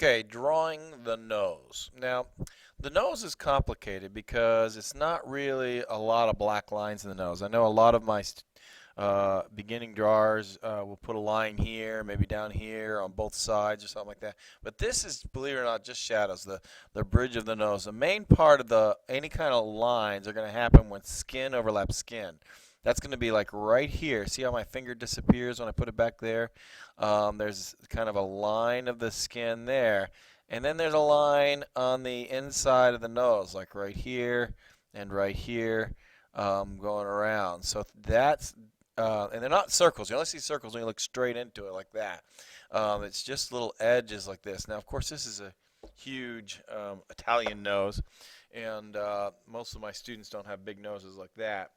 Okay, drawing the nose. Now, the nose is complicated because it's not really a lot of black lines in the nose. I know a lot of my beginning drawers will put a line here, maybe down here on both sides or something like that. But this is, believe it or not, just shadows, the bridge of the nose. The main part of any kind of lines are going to happen when skin overlaps skin. That's going to be like right here. See how my finger disappears when I put it back there? There's kind of a line of the skin there. And then there's a line on the inside of the nose, like right here and right here, going around. So and they're not circles. You only see circles when you look straight into it like that. It's just little edges like this. Now, of course, this is a huge Italian nose, and most of my students don't have big noses like that.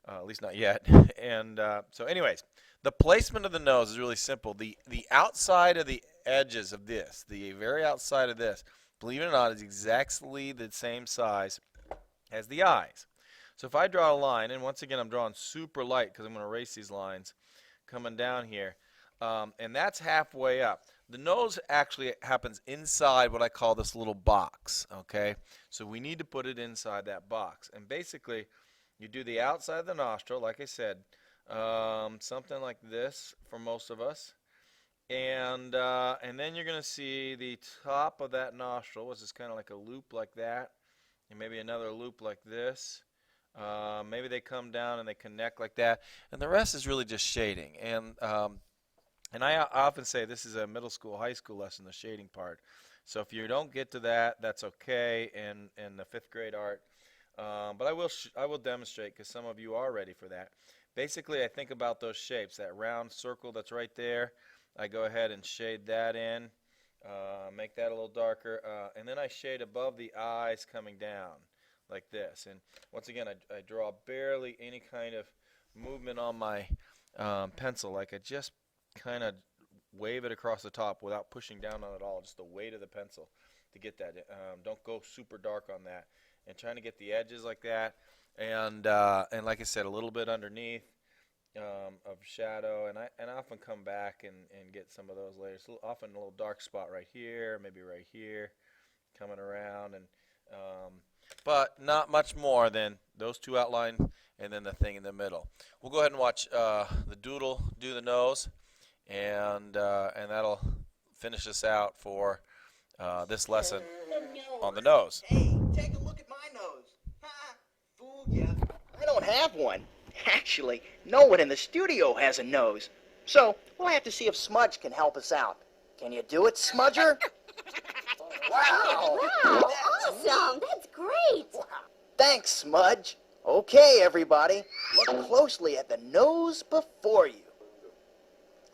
At least not yet. And so anyways, the placement of the nose is really simple. The outside of the edges of this, the very outside of this, believe it or not, is exactly the same size as the eyes. So if I draw a line, and once again I'm drawing super light because I'm going to erase these lines coming down here, and that's halfway up. The nose actually happens inside what I call this little box, okay? So we need to put it inside that box. And basically, you do the outside of the nostril, like I said, something like this for most of us. And then you're going to see the top of that nostril, which is kind of like a loop like that, and maybe another loop like this. Maybe they come down and they connect like that. And the rest is really just shading. And I often say this is a middle school, high school lesson, the shading part. So if you don't get to that, that's okay in the 5th grade art. But I will demonstrate because some of you are ready for that. Basically, I think about those shapes. That round circle that's right there, I go ahead and shade that in, make that a little darker, and then I shade above the eyes coming down like this. And once again, I draw barely any kind of movement on my pencil. Like I just kind of wave it across the top without pushing down on it at all, just the weight of the pencil to get that. Don't go super dark on that. And trying to get the edges like that, and like I said, a little bit underneath of shadow, and I often come back and get some of those later. So often a little dark spot right here, maybe right here, coming around, and but not much more than those two outlines and then the thing in the middle. We'll go ahead and watch the doodle do the nose, and that'll finish us out for this lesson on the nose. Hey, take a look at my nose. Ha! Fooled ya. I don't have one. Actually, no one in the studio has a nose. So, we'll have to see if Smudge can help us out. Can you do it, Smudger? Wow! Wow, awesome! That's great! Thanks, Smudge. Okay, everybody, look closely at the nose before you.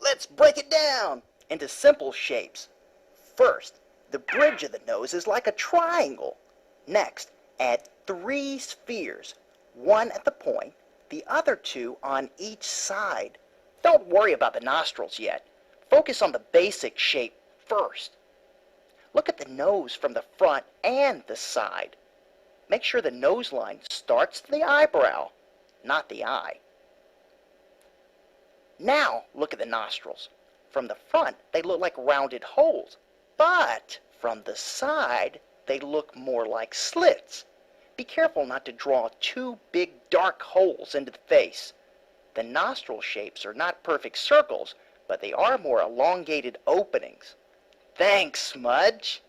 Let's break it down into simple shapes. First, the bridge of the nose is like a triangle. Next, add 3 spheres, one at the point, the other 2 on each side. Don't worry about the nostrils yet. Focus on the basic shape first. Look at the nose from the front and the side. Make sure the nose line starts at the eyebrow, not the eye. Now look at the nostrils. From the front, they look like rounded holes. But from the side, they look more like slits. Be careful not to draw 2 big dark holes into the face. The nostril shapes are not perfect circles, but they are more elongated openings. Thanks, Smudge.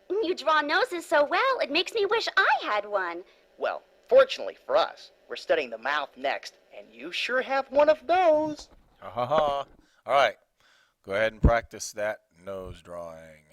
You draw noses so well, it makes me wish I had one. Well, fortunately for us, we're studying the mouth next, and you sure have one of those. Ha ha ha. All right, go ahead and practice that nose drawing.